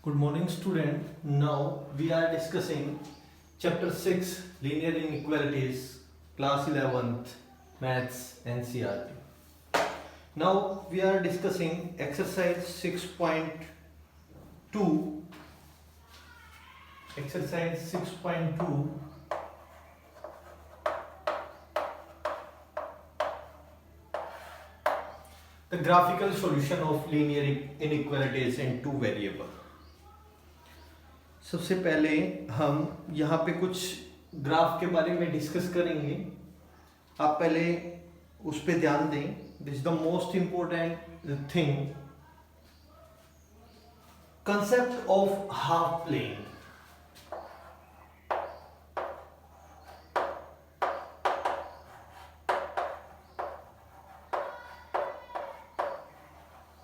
Good morning, student. Now we are discussing chapter 6 linear inequalities, class 11th, maths NCERT. Now we are discussing exercise 6.2. Exercise 6.2. The graphical solution of linear inequalities in two variable. सबसे पहले हम यहाँ पे कुछ graph के बारे में discuss करेंगे। आप पहले उस पे ध्यान दें। This is the most important thing, concept of half plane.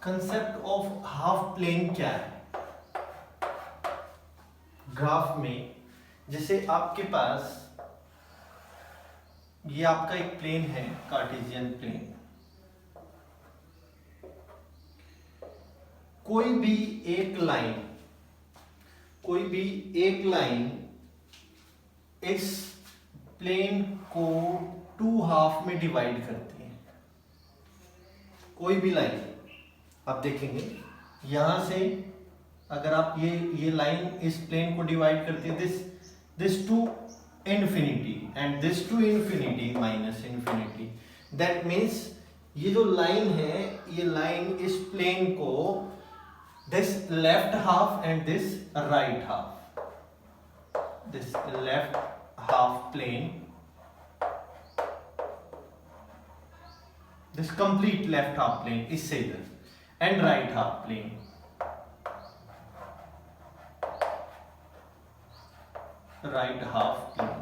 Concept of half plane क्या है? ग्राफ में जैसे आपके पास ये आपका एक प्लेन है, कार्टेशियन प्लेन। कोई भी एक लाइन इस प्लेन को टू हाफ में डिवाइड करती है। कोई भी लाइन आप देखेंगे यहां से, अगर आप ये लाइन इस प्लेन को डिवाइड करती है, this to infinity and this to infinity minus infinity. That means ये जो लाइन है, ये लाइन इस प्लेन को this left half and this right half, this left half plane, this complete left half plane इससे इधर and right half plane, right half plane.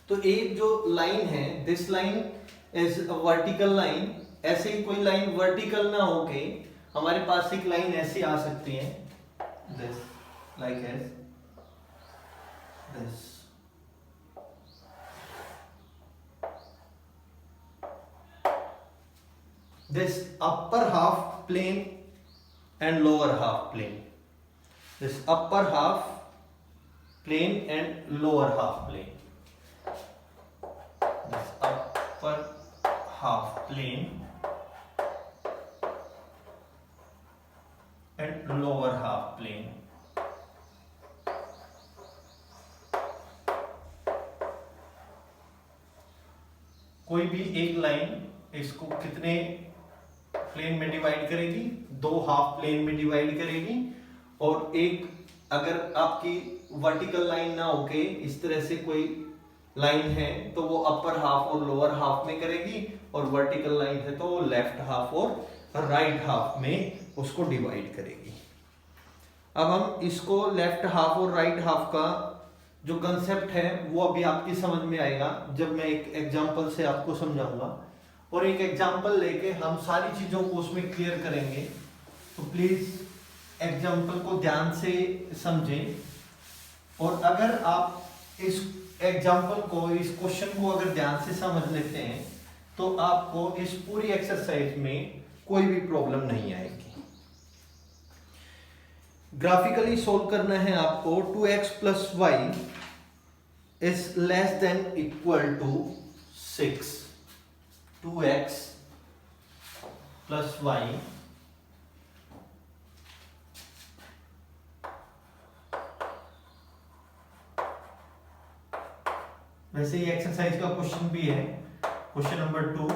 तो एक जो लाइन है, this line is a vertical line. ऐसे ही कोई लाइन वर्टिकल ना होके हमारे पास एक लाइन ऐसी आ सकती है, this like as this. This upper half plane and lower half plane, this upper half plane and lower half plane, this upper half plane and lower half plane। कोई भी एक लाइन इसको कितने प्लेन में डिवाइड करेगी? दो half plane में divide करेगी। और एक अगर आपकी वर्टिकल लाइन ना होके इस तरह से कोई लाइन है तो वो अपर हाफ और लोअर हाफ में करेगी, और वर्टिकल लाइन है तो वो लेफ्ट हाफ और राइट हाफ में उसको डिवाइड करेगी। अब हम इसको लेफ्ट हाफ और राइट हाफ का जो कंसेप्ट है वो अभी आपकी समझ में आएगा जब मैं एक एग्जांपल से आपको समझाऊंगा, और एक एग्जांपल लेके हम सारी चीजों को उसमें क्लियर करेंगे। तो प्लीज एग्जाम्पल को ध्यान से समझें, और अगर आप इस एग्जाम्पल को, इस क्वेश्चन को अगर ध्यान से समझ लेते हैं तो आपको इस पूरी एक्सरसाइज में कोई भी प्रॉब्लम नहीं आएगी। ग्राफिकली सोल्व करना है आपको। 2x + y is less than equal to 6। 2x + y वैसे ये एक्सरसाइज का क्वेश्चन भी है, क्वेश्चन नंबर 2,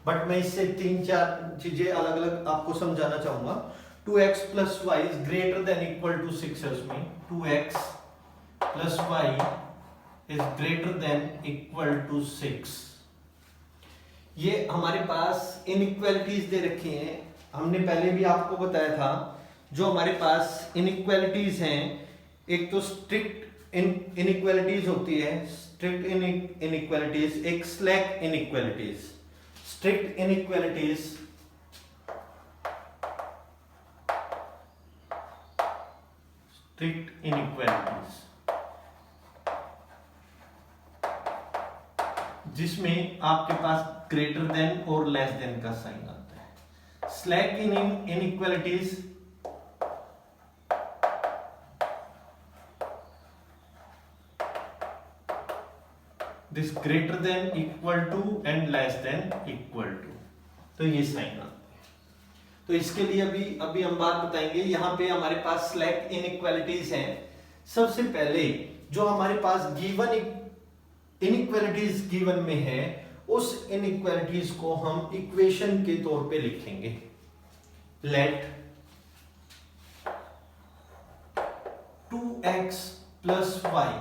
बट मैं इससे 3-4 चीजें अलग अलग आपको समझाना चाहूंगा। 2x + y is greater than equal to 6 है उसमें। 2x + y is greater than equal to 6। ये हमारे पास इनइक्वालिटीज दे रखी हैं। हमने पहले भी आपको बताया था, जो हमारे पास इनइक्वालिटीज हैं, एक तो स्ट्रिक्ट इनइक्वालिटीज होती है, स्ट्रिक्ट इनइक्वालिटीज, एक स्लैक इनइक्वालिटीज। स्ट्रिक्ट इनइक्वालिटीज जिसमें आपके पास ग्रेटर देन और लेस देन का साइन आता है। slack in inequalities this greater than equal to and less than equal to, तो ये साइन आते हैं। तो इसके लिए अभी हम बात बताएंगे। यहाँ पे हमारे पास स्लैक इनइक्वालिटीज हैं। सबसे पहले जो हमारे पास गिवन इनइक्वालिटीज गिवन में है, उस इनइक्वालिटीज को हम इक्वेशन के तौर पे लिखेंगे। Let 2x plus y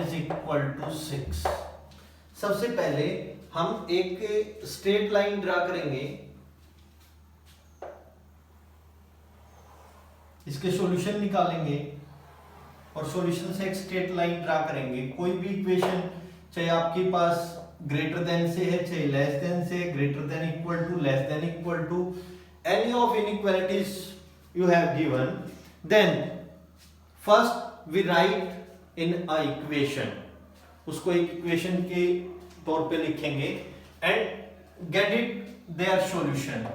is equal to 6। सबसे पहले हम एक स्ट्रेट लाइन ड्रा करेंगे, इसके सॉल्यूशन निकालेंगे और सॉल्यूशन से एक स्ट्रेट लाइन ड्रा करेंगे। कोई भी इक्वेशन चाहे आपके पास ग्रेटर देन से है, चाहे लेस देन से, greater than equal to, less than equal to, any of inequalities you have given, then first we write in a equation, उसको एक इक्वेशन के तौर पे लिखेंगे and get it their solution.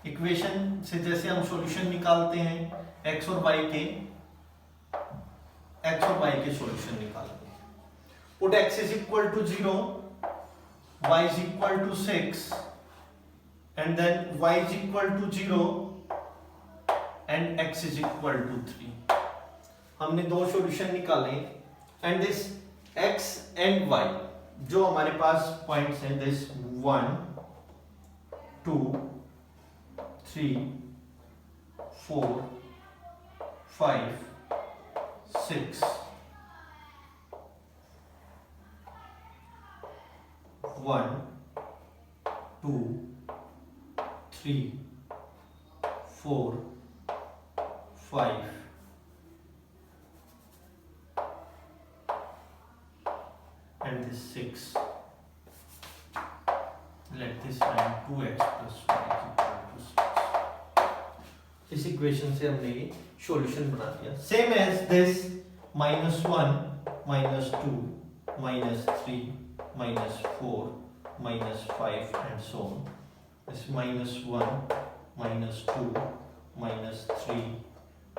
Equation से जैसे हम सॉल्यूशन निकालते हैं x और y के सॉल्यूशन निकालेंगे। Put x is equal to 0, y is equal to 6 and then y is equal to 0 and x is equal to 3। हमने दो सॉल्यूशन निकाले and this x and y जो हमारे पास पॉइंट्स हैं, this 1 2 3 4 5 6 1 2 3 4 5 and this 6। Let this line 2x plus y is equal to 6। इस equation से हमने ये सॉल्यूशन बना दिया। Same as this -1 -2 -3 -4 -5 and so on। this -1 -2 -3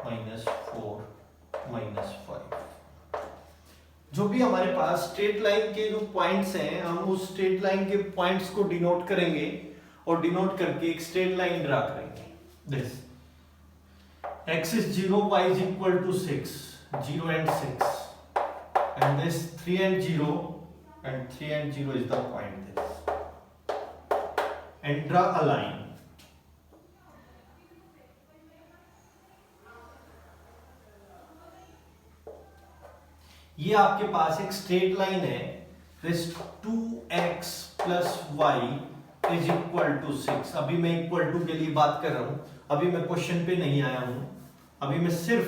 -4 -5। जो भी हमारे पास स्ट्रेट लाइन के जो पॉइंट्स हैं, हम उस स्ट्रेट लाइन के पॉइंट्स को डिनोट करेंगे और डिनोट करके एक स्ट्रेट लाइन ड्रा करेंगे। This x is 0, y is equal to 6, 0 and 6, and this 3 and 0 and 3 and 0 is the point this, and draw a line। ये आपके पास एक स्ट्रेट लाइन है, this 2x plus y is equal to 6। अभी मैं equal to के लिए बात कर रहा हूं, अभी मैं क्वेश्चन पे नहीं आया हूं, अभी मैं सिर्फ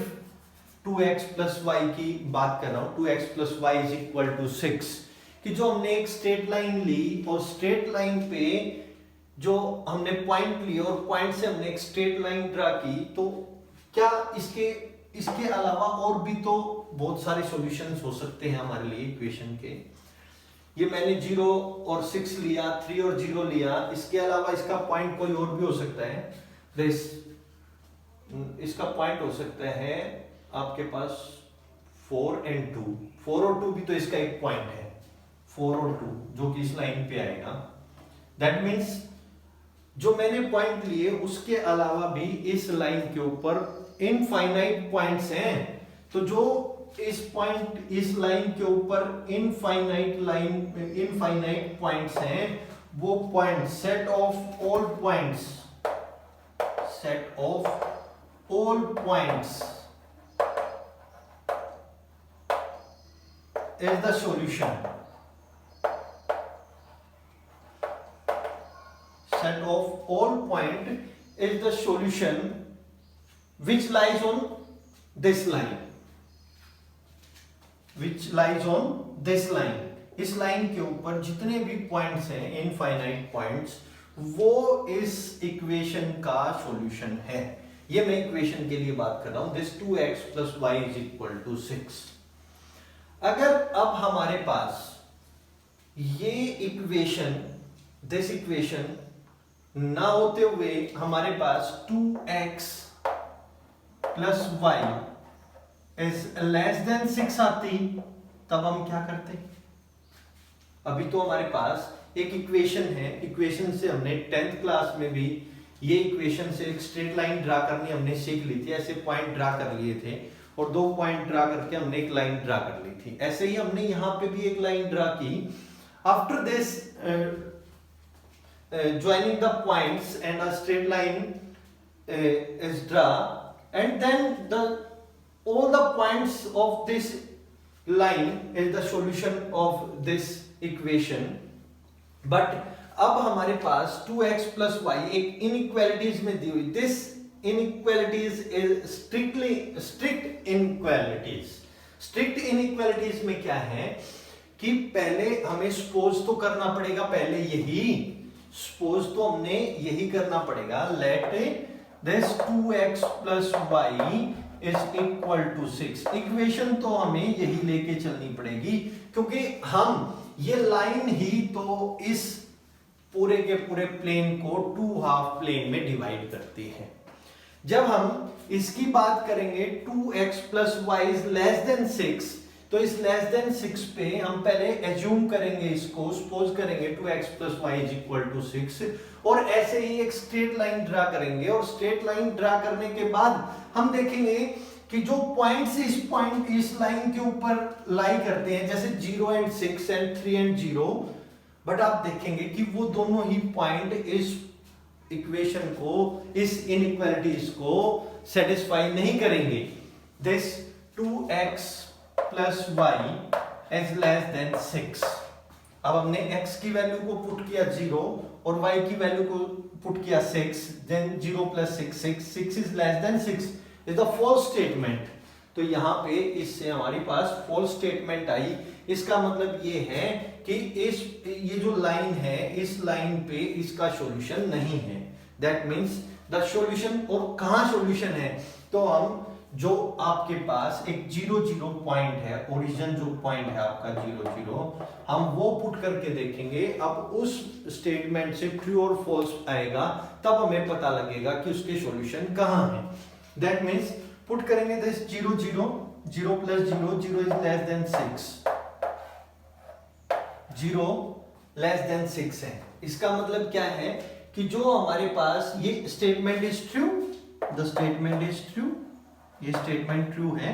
2x plus y की बात कर रहा हूं। 2x plus y is equal to 6 कि जो हमने एक स्ट्रेट लाइन ली और स्ट्रेट लाइन पे जो हमने पॉइंट लिए और पॉइंट से हमने एक स्ट्रेट लाइन ड्रा की, तो क्या इसके अलावा और भी तो बहुत सारे सॉल्यूशंस हो सकते हैं हमारे लिए इक्वेशन के। ये मैंने 0 और 6 लिया, 3 और 0 लिया, इसके अलावा इसका पॉइंट कोई और भी हो सकता है। इसका पॉइंट हो सकता है आपके पास 4 and 2, 4 और 2 भी तो इसका एक पॉइंट है, 4 और 2 जो कि इस लाइन पे आएगा। दैट मीन्स जो मैंने पॉइंट लिए उसके अलावा भी इस लाइन के ऊपर इनफाइनाइट पॉइंट्स हैं। तो जो इस लाइन के ऊपर इनफाइनाइट पॉइंट्स हैं, वो point set of all points is the solution। set of all point is the solution which lies on this line, इस लाइन के ऊपर जितने भी पॉइंट्स हैं, इनफाइनाइट पॉइंट्स, वो इस इक्वेशन का सॉल्यूशन है। ये मैं इक्वेशन के लिए बात कर रहा हूं, this 2x plus y is equal to 6। अगर अब हमारे पास ये इक्वेशन, दिस इक्वेशन ना होते हुए हमारे पास 2x plus y is less than 6 आती, तब हम क्या करते? अभी तो हमारे पास एक इक्वेशन है, इक्वेशन से हमने 10th क्लास में भी ये इक्वेशन से एक स्ट्रेट लाइन ड्रा करनी हमने सीख ली थी। ऐसे पॉइंट ड्रा कर लिए थे और 2 पॉइंट ड्रा करके हमने एक लाइन ड्रा कर ली थी। ऐसे ही हमने यहाँ पे भी एक लाइन ड्रा की। After this joining the points and a straight line is drawn and then all the points of this line is the solution of this equation. but अब हमारे पास 2x plus y एक inequalities में दी हुई, this inequalities is strict inequalities. strict inequalities में क्या है कि पहले हमें suppose तो करना पड़ेगा, पहले यही सपोज तो हमने यही करना पड़ेगा, let this 2x plus y is equal to 6। Equation तो हमें यही लेके चलनी पड़ेगी क्योंकि हम ये लाइन ही तो इस पूरे के पूरे प्लेन को 2 हाफ प्लेन में डिवाइड करती है। जब हम इसकी बात करेंगे 2x plus y is less than 6, तो इस लेस देन 6 पे हम पहले एज्यूम करेंगे, इसको सपोज करेंगे 2x plus y is equal to 6 और ऐसे ही एक स्ट्रेट लाइन ड्रा करेंगे। और स्ट्रेट लाइन ड्रा करने के बाद हम देखेंगे कि जो पॉइंट्स इस लाइन के ऊपर लाई करते हैं, जैसे 0 एंड 6 एंड 3 एंड 0, बट आप देखेंगे कि वो दोनों ही पॉइंट इस इक्वेशन को, इस इनइक्वालिटीज को सेटिस्फाई नहीं करेंगे। This 2x plus y is less than 6। अब हमने x की वैल्यू को पुट किया 0 और y की वैल्यू को पुट किया 6, then 0 plus 6 is less than 6 is the false statement. तो यहाँ पे इससे हमारी पास फॉल्स स्टेटमेंट आई। इसका मतलब ये है कि ये जो लाइन है, इस लाइन पे इसका सॉल्यूशन नहीं है। दैट मीन्स द सॉल्यूशन, और कहाँ सॉल्यूशन है, तो हम जो आपके पास एक 0 0 पॉइंट है, ओरिजिन जो पॉइंट है आपका 0 0, हम वो पुट करके देखेंगे। अब उस स्टेटमेंट से ट्रू और फॉल्स आएगा, तब हमें पता लगेगा कि उसके सॉल्यूशन कहाँ है। दैट मीन्स पुट करेंगे this 0 0, 0 plus 0, 0 is less than 6, 0 less than 6 है। इसका मतलब क्या है कि जो हमारे पास ये statement is true, the statement is true, ये स्टेटमेंट ट्रू है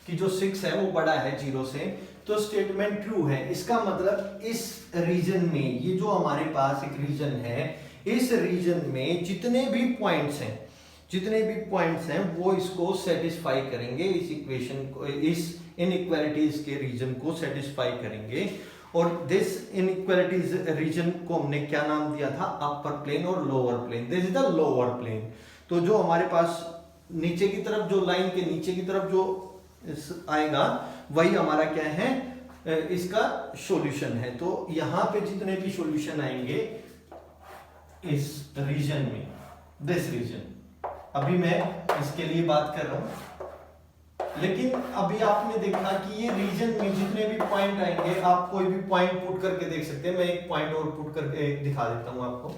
कि जो 6 है वो बड़ा है 0 से, तो स्टेटमेंट ट्रू है। इसका मतलब इस रीजन में, ये जो हमारे पास एक रीजन है, इस रीजन में जितने भी पॉइंट्स हैं वो इसको सेटिस्फाई करेंगे, इस इक्वेशन को, इस इनइक्वालिटीज के रीजन को सेटिस्फाई करेंगे। और दिस इनइक्वालिटीज रीजन को हमने क्या नाम दिया था, अपर प्लेन और lower plane. This is the lower plane. तो जो हमारे पास नीचे की तरफ, जो लाइन के नीचे की तरफ जो आएगा, वही हमारा क्या है, इसका सॉल्यूशन है। तो यहां पे जितने भी सॉल्यूशन आएंगे इस रीजन में, दिस रीजन, अभी मैं इसके लिए बात कर रहा हूं, लेकिन अभी आपने देखा कि ये रीजन में जितने भी पॉइंट आएंगे, आप कोई भी पॉइंट पुट करके देख सकते हैं। मैं एक पॉइंट और पुट करके दिखा देता हूं आपको।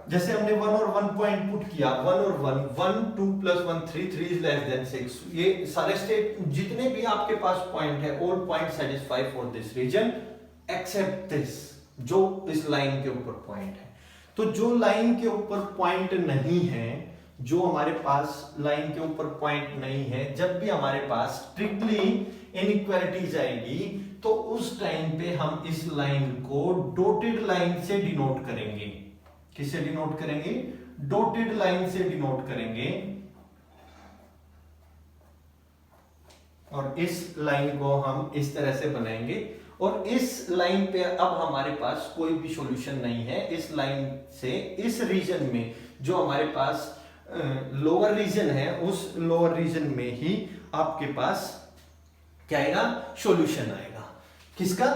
जैसे हमने 1 और 1 पॉइंट पुट किया, 1 और 1, 1 2 प्लस 1 3, 3 इज लेस देन 6। ये सारे स्टेट जितने भी आपके पास पॉइंट है, all point satisfy for this region except this, जो इस लाइन के ऊपर पॉइंट है। तो जो लाइन के ऊपर पॉइंट नहीं है, जो हमारे पास लाइन के ऊपर पॉइंट नहीं है, जब भी हमारे पास स्ट्रिक्टली इनइक्वालिटीज आएगी, तो उस टाइम पे हम इस लाइन को डॉटेड लाइन से डिनोट करेंगे। किससे डिनोट करेंगे? डॉटेड लाइन से डिनोट करेंगे। और इस लाइन को हम इस तरह से बनाएंगे, और इस लाइन पे अब हमारे पास कोई भी सॉल्यूशन नहीं है। इस लाइन से इस रीजन में जो हमारे पास लोअर रीजन है, उस लोअर रीजन में ही आपके पास क्या आएगा? सॉल्यूशन आएगा। किसका?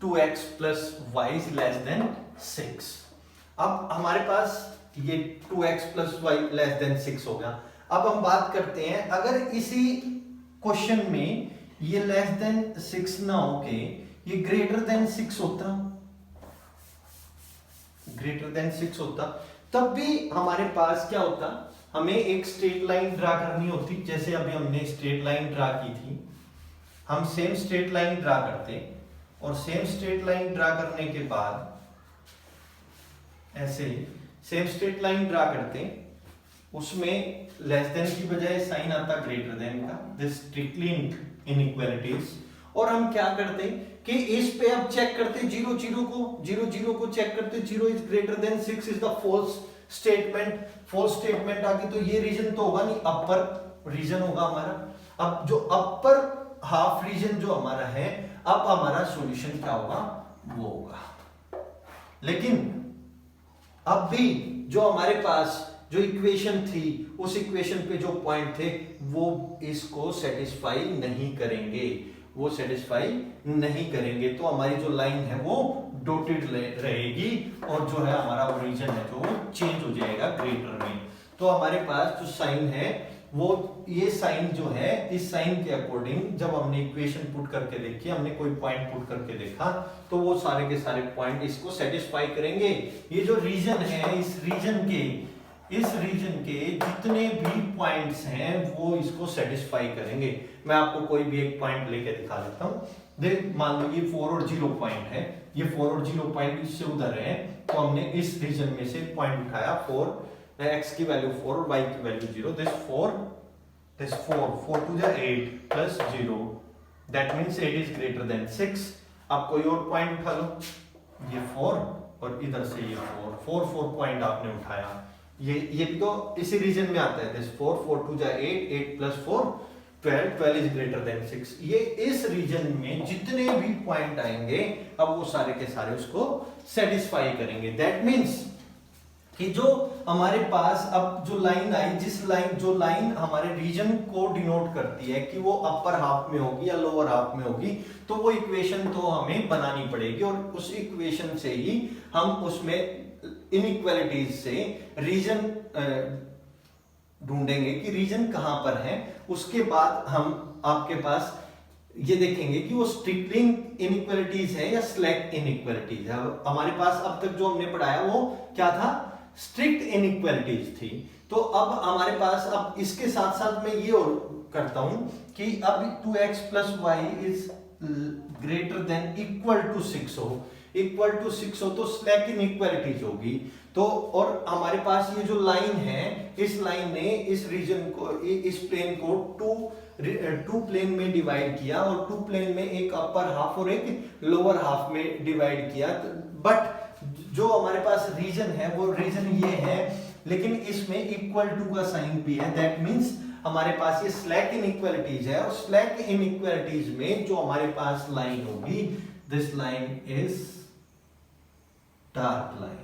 2x plus y is less than 6। अब हमारे पास ये 2x plus Y less than 6 होगा। अब हम बात करते हैं, अगर इसी क्वेश्चन में ये लेस देन 6 ना होके ये ग्रेटर देन 6 होता, ग्रेटर देन 6 होता, तब भी हमारे पास क्या होता, हमें एक स्ट्रेट लाइन ड्रा करनी होती, जैसे अभी हमने स्ट्रेट लाइन ड्रा की थी, हम सेम स्ट्रेट लाइन ड्रा करते, और सेम स्ट्रेट लाइन ड्रा करने के बाद ऐसे सेम स्ट्रेट लाइन ड्रा करते, उसमें लेस देन की बजाय साइन आता ग्रेटर देन का, दिस स्ट्रिक्टली इनइक्वालिटीज। और हम क्या करते कि इस पे अब चेक करते, जीरो जीरो को चेक करते, 0 is greater than 6 is the false statement. False statement आगे तो ये रीजन तो होगा नहीं, अपर रीजन होगा हमारा। अब जो अपर हाफ रीजन जो हमारा है, अब हमारा सॉल्यूशन क्या होगा, वो होगा। लेकिन अब भी जो हमारे पास जो इक्वेशन थी, उस इक्वेशन पे जो पॉइंट थे वो इसको सेटिस्फाई नहीं करेंगे, वो सेटिस्फाई नहीं करेंगे। तो हमारी जो लाइन है वो डॉटेड रहेगी, और जो है हमारा ओरिजिन है जो चेंज हो जाएगा ग्रेटर में। तो हमारे पास जो साइन है वो, ये साइन जो है, इस साइन के अकॉर्डिंग जब हमने इक्वेशन पुट करके देखी, हमने कोई पॉइंट पुट करके देखा, तो वो सारे के सारे पॉइंट इसको सेटिस्फाई करेंगे। ये जो रीजन है, इस रीजन के जितने भी पॉइंट्स हैं वो इसको सेटिस्फाई करेंगे। मैं आपको कोई भी एक पॉइंट लेके दिखा देता हूं। देख, मान लो ये 4 और 0 पॉइंट है, ये 4 और 0 पॉइंट इससे उधर है, तो हमने इस रीजन में से पॉइंट उठाया 4, x की वैल्यू 4 और y की value 0, this 4 to the 8 plus 0, that means 8 is greater than 6। अब कोई और पॉइंट उठा लो, ये 4 और इधर से ये 4 पॉइंट आपने उठाया, ये भी तो इसी रीजन में आता है, this 4 to the 8 plus 4 12 is greater than 6। ये इस रीजन में जितने भी पॉइंट आएंगे, अब वो सारे के सारे उसको सेटिस्फाई करेंगे। दैट मींस कि जो हमारे पास अब जो लाइन आई, जो लाइन हमारे रीजन को डिनोट करती है कि वो अपर हाफ में होगी या लोअर हाफ में होगी, तो वो इक्वेशन तो हमें बनानी पड़ेगी, और उस इक्वेशन से ही हम उसमें इनइक्वालिटीज से रीजन ढूंढेंगे कि रीजन कहां पर है। उसके बाद हम आपके पास ये देखेंगे कि वो स्ट्रिक्टली इनइक्वालिटीज है या स्लैक इनइक्वालिटीज है। हमारे पास अब तक जो हमने पढ़ाया वो क्या था, स्ट्रिक्ट इनइक्वालिटीज थी। तो अब हमारे पास, अब इसके साथ साथ मैं ये और करता हूं कि अब 2x plus y is greater than equal to 6 हो, तो स्लैक इनइक्वालिटीज होगी। तो और हमारे पास ये जो लाइन है, इस लाइन ने इस रीजन को, इस प्लेन को टू प्लेन में डिवाइड किया, और टू प्लेन में एक अपर हाफ और एक लोअर हाफ में डिवाइड किया। बट जो हमारे पास रीजन है वो रीजन ये है, लेकिन इसमें इक्वल टू का साइन भी है। दैट मींस हमारे पास ये स्लैक इनइक्वालिटीज है, और स्लैक इनइक्वालिटीज में जो हमारे पास लाइन होगी, this line is dark line.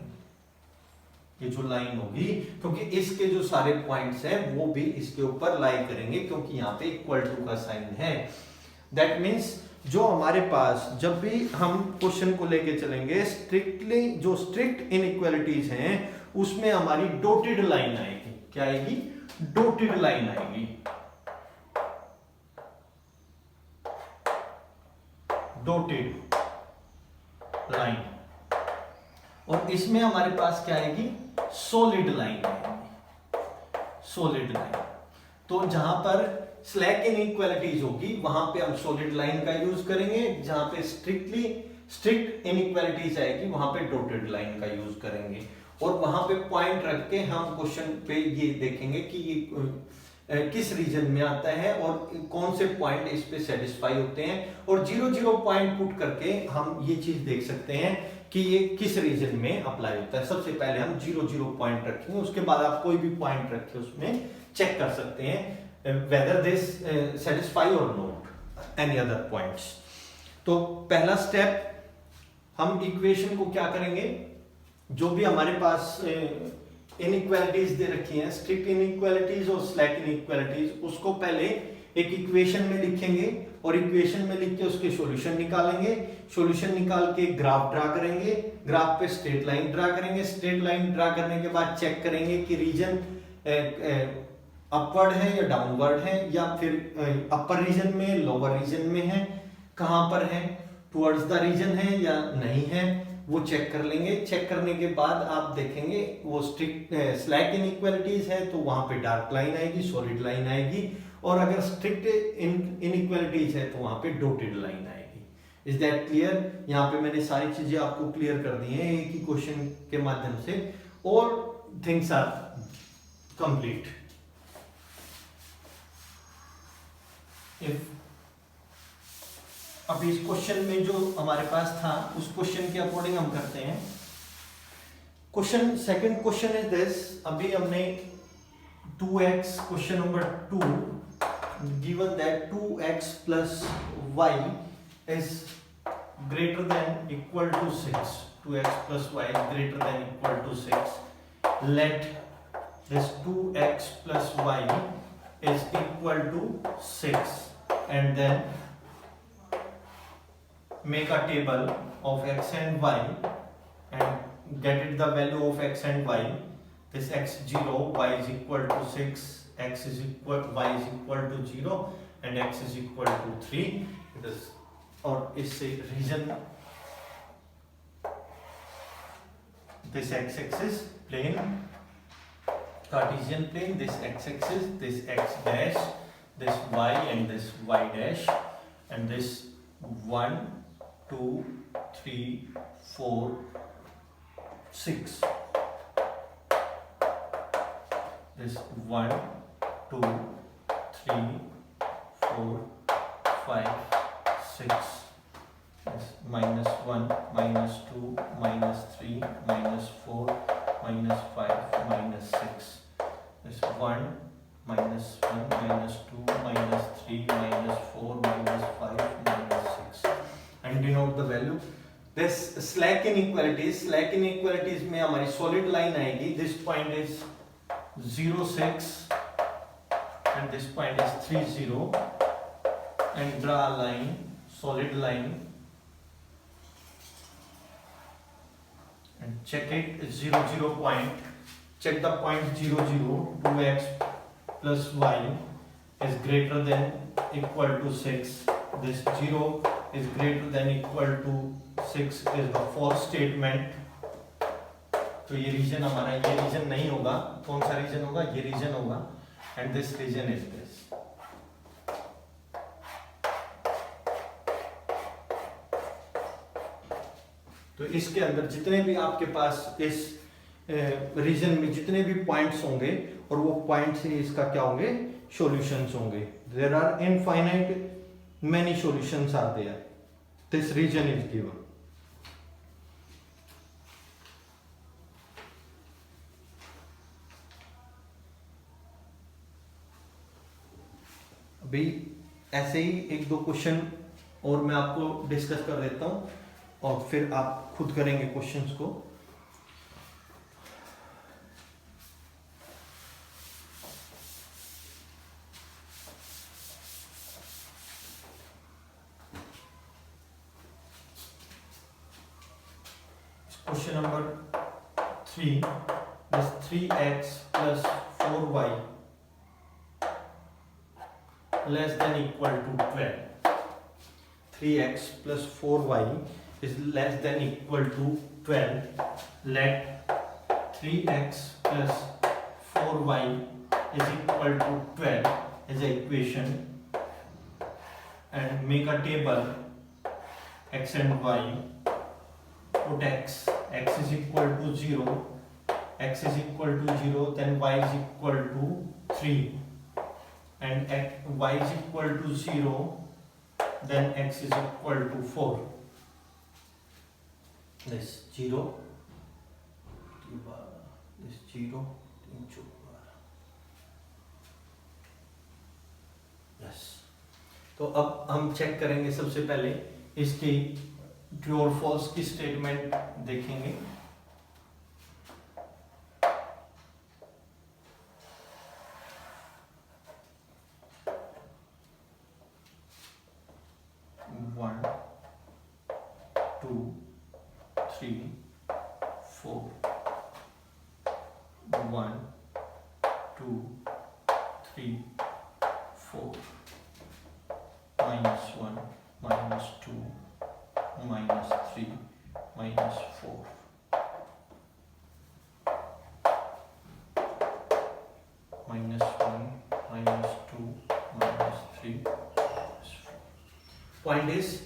ये जो लाइन होगी, क्योंकि इसके जो सारे पॉइंट्स हैं वो भी इसके ऊपर लाई करेंगे, क्योंकि यहाँ पे इक्वल टू का साइन है। दैट मींस जो हमारे पास, जब भी हम क्वेश्चन को लेके चलेंगे, स्ट्रिक्टली जो स्ट्रिक्ट इनइक्वालिटीज हैं उसमें हमारी डॉटेड लाइन आएगी। क्या आएगी? डॉटेड लाइन आएगी। Dotted line. और इसमें हमारे पास क्या आएगी? सॉलिड लाइन आएगी। Solid line. तो जहां पर स्लैक इनइक्वालिटीज होगी वहां पे हम सॉलिड लाइन का यूज करेंगे, जहां पे स्ट्रिक्ट इनइक्वालिटीज आएगी वहां पे डॉटेड लाइन का यूज करेंगे। और वहां पे पॉइंट रख के हम क्वेश्चन पे ये देखेंगे कि ये किस रीजन में आता है और कौन से पॉइंट इस पे सेटिस्फाई होते हैं। और 0 पॉइंट पुट करके हम ये चीज देख सकते हैं कि ये किस रीजन में अप्लाई होता है। सबसे पहले हम 0 पॉइंट रखेंगे, उसके बाद आप कोई भी पॉइंट रखें उसमें चेक कर सकते हैं whether this satisfy or not any other points। तो पहला स्टेप हम इक्वेशन को क्या करेंगे, जो भी हमारे पास इनइक्वालिटीज दे रखी हैं, स्ट्रिक्ट इनइक्वालिटीज और स्लैक इनइक्वालिटीज, उसको पहले एक इक्वेशन में लिखेंगे और इक्वेशन में लिख के उसके सॉल्यूशन निकालेंगे। सॉल्यूशन निकाल के ग्राफ ड्रा करेंगे, ग्राफ पे स्ट्रेट लाइन ड्रा करेंगे। स्ट्रेट लाइन ड्रा करने के बाद चेक करेंगे कि रीजन अपवर्ड है या डाउनवर्ड है, या फिर अपर रीजन में, लोअर रीजन में है, कहां पर है, टुवर्ड्स द रीजन है या नहीं है। वो चेक कर लेंगे। चेक करने के बाद आप देखेंगे वो स्ट्रिक्ट स्लैक इनइक्वालिटीज है तो वहां पे डार्क लाइन आएगी, सॉलिड लाइन आएगी, और अगर स्ट्रिक्ट इनइक्वालिटीज है तो वहां पे डॉटेड लाइन आएगी। Is that clear? यहाँ पे मैंने सारी चीजें आपको क्लियर कर दी हैं एक ही क्वेश्चन के माध्यम से। All things are complete. अभी इस क्वेश्चन में जो हमारे पास था उस क्वेश्चन के अकॉर्डिंग हम करते हैं। Question second question is this. अभी हमने 2x, question number 2, given that 2x plus y is greater than equal to 6. 2x plus y is greater than equal to 6. Let this 2x plus y is equal to 6 and then make a table of x and y and get it the value of x and y. This x0, y is equal to 6, x is equal, y is equal to 0 and x is equal to 3. It is, और इससे reason this x-axis plane, Cartesian plane, this x-axis, this x dash, this y and this y dash, and this 1 2 3 4 6. This 1 2 3 4 5 6. This -1 -2 -3 -4 -5 -6. This 1 -1 -2 -3 -4 -5 -6 and denote the value. This slack inequalities में हमारी solid line आएगी. This point is 0 6 and this point is 3 0 and draw a line, solid line, and check it 0 0 point. Check the point 0 0. 2x plus y is greater than equal to 6. This 0 is greater than equal to 6 is the false statement. तो ये reason हमारा, ये reason नहीं होगा. कौन सा reason होगा? ये रीजन होगा. And this region is this. तो इसके अंदर जितने भी आपके पास इस रीजन में जितने भी पॉइंट्स होंगे और वो पॉइंट्स ही इसका क्या होंगे? सॉल्यूशंस होंगे. There are infinite many solutions are there. This region is given. अभी ऐसे ही एक दो क्वेश्चन और मैं आपको डिस्कस कर देता हूं और फिर आप खुद करेंगे क्वेश्चंस को. Question number 3. This 3x plus 4y less than equal to 12. 3x plus 4y is less than equal to 12. Let 3x plus 4y is equal to 12 as an equation and make a table x and y. Put x is equal to 0, x is equal to 0, then y is equal to 3 and y is equal to 0, then x is equal to 4. This 0, this 0, yes. तो अब हम check करेंगे सबसे पहले इसकी true और false की statement देखेंगे. One two three four. 1 2 3 4 -1 -2 -3 minus 4, minus 1, minus 2, minus 3, minus 4. Point is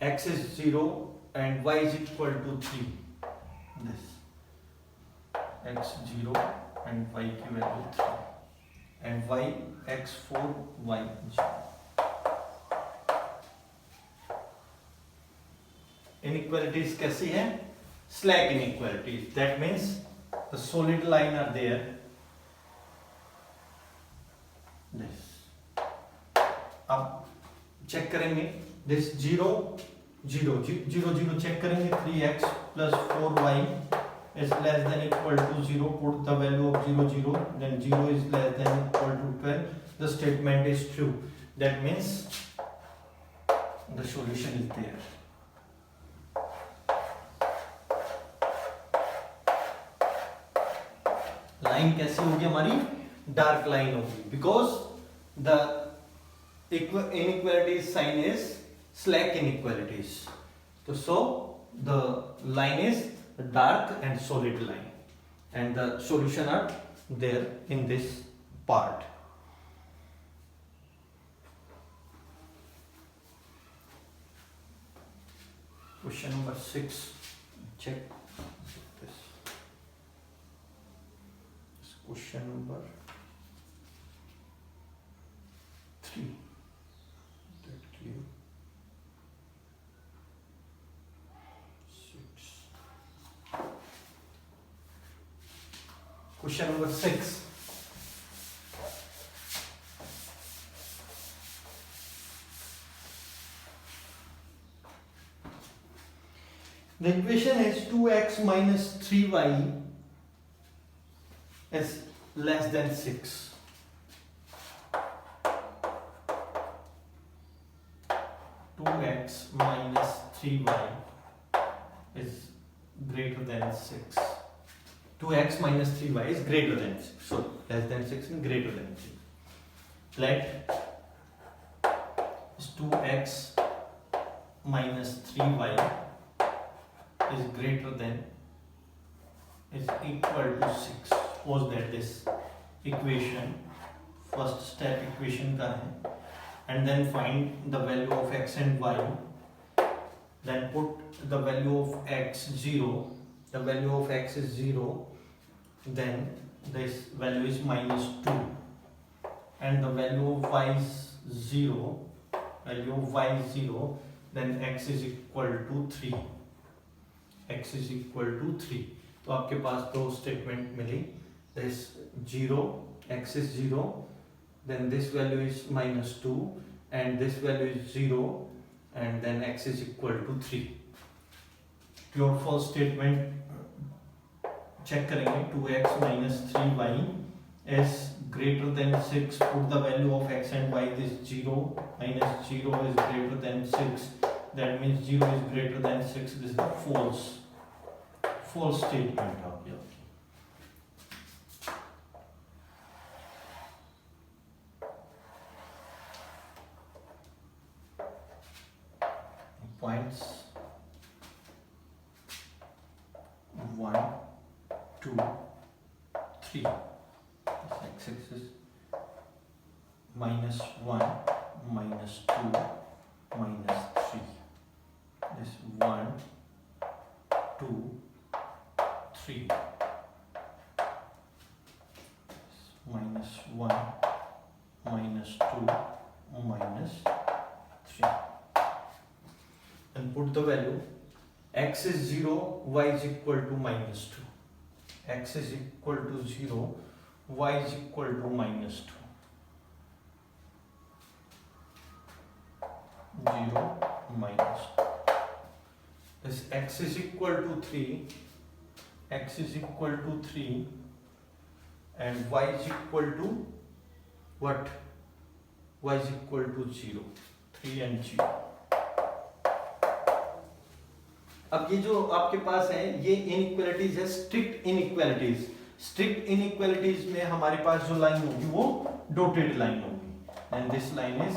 x is 0 and y is equal to 3. This x 0 and y की value 3 and y x 4 y 0. Inequalities कैसी हैं? Slack inequalities. That means the solid line are there. This. अब check करेंगे. This 0 0 0 0 check करेंगे. 3x plus 4y is less than equal to 0. Put the value of 0 0. Then 0 is less than equal to 12. The statement is true. That means the solution is there. Line कैसी होगी हमारी? Dark line होगी, because the inequality sign is slack inequalities. So the line is dark and solid line, and the solution are there in this part. Question number 6. Check this. Question number 3. That clear. 6. Question number 6. The equation is 2x minus 3y is less than 6. 2x minus 3y is greater than 6. 2x minus 3y is greater than 6. So less than 6 and greater than 6. Let 2x minus 3y is greater than is equal to 6. Suppose that this equation, first step equation का है, and then find the value of x and y. Then put the value of x 0. The value of x is 0. Then this value is minus 2, and the value of y is 0. Value of y is 0. Then x is equal to 3. x is equal to 3. तो आपके पास दो statement milli. This 0, x is 0, then this value is minus 2, and this value is 0, and then x is equal to 3. True or false statement check करेंगे. 2x minus 3y is greater than 6. Put the value of x and y. This 0 minus 0 is greater than 6. That means 0 is greater than 6. This is the false statement of here. Points 1, 2, 3. This x-axis minus 1, minus 2, minus 3. This 1, 2, 3. Minus 1, minus 2, minus 3. And put the value. X is 0, y is equal to minus 2. X is equal to 0, y is equal to minus 2. 0, minus 2. This x is equal to 3. X is equal to 3 and y is equal to what? Y is equal to 0. 3 and 0. अब ये जो आपके पास है ये inequalities है, strict inequalities. Strict inequalities में हमारे पास जो लाइन होगी वो डॉटेड लाइन होगी, and this line is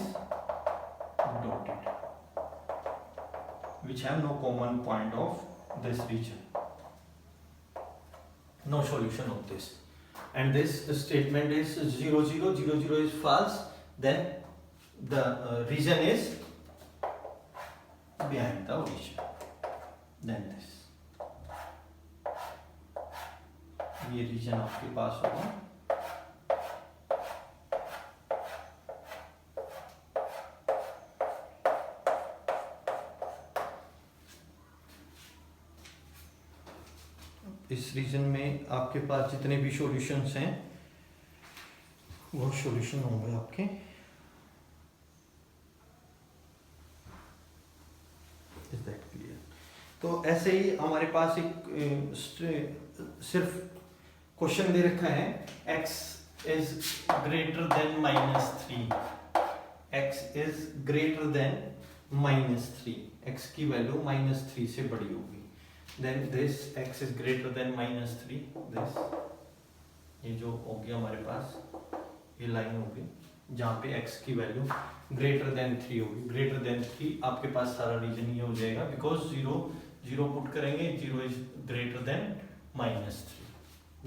dotted, which have no common point of this region. No solution of this. And this statement is 0 0 0 0 is false. Then the region is behind the origin. Then this. ये reason आपके पास होगा. इस reason में आपके पास जितने भी solutions हैं वो सॉल्यूशन होंगे आपके. Is that clear? तो ऐसे ही हमारे पास एक सिर्फ क्वेश्चन दे रखा है, x is greater then -3. x is greater then -3. x की वैल्यू -3 से बड़ी होगी. Then this x is greater than -3. This ये जो हो गया हमारे पास, ये लाइन होगी जहाँ पे x की वैल्यू ग्रेटर देन 3 होगी. ग्रेटर देन 3 आपके पास सारा रीजन ये हो जाएगा, बिकॉज 0 0 पुट करेंगे. 0 is greater then -3.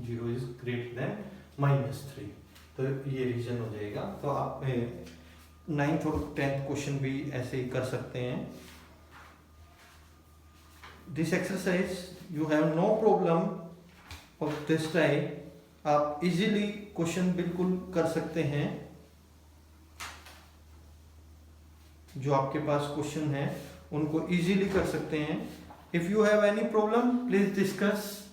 0 is greater then -3. तो ये रीजन हो जाएगा. तो आप 9th और 10th क्वेश्चन भी ऐसे ही कर सकते हैं. This exercise you have no problem of this type. आप easily क्वेश्चन बिल्कुल कर सकते हैं. जो आपके पास क्वेश्चन है उनको easily कर सकते हैं. If you have any problem, please discuss.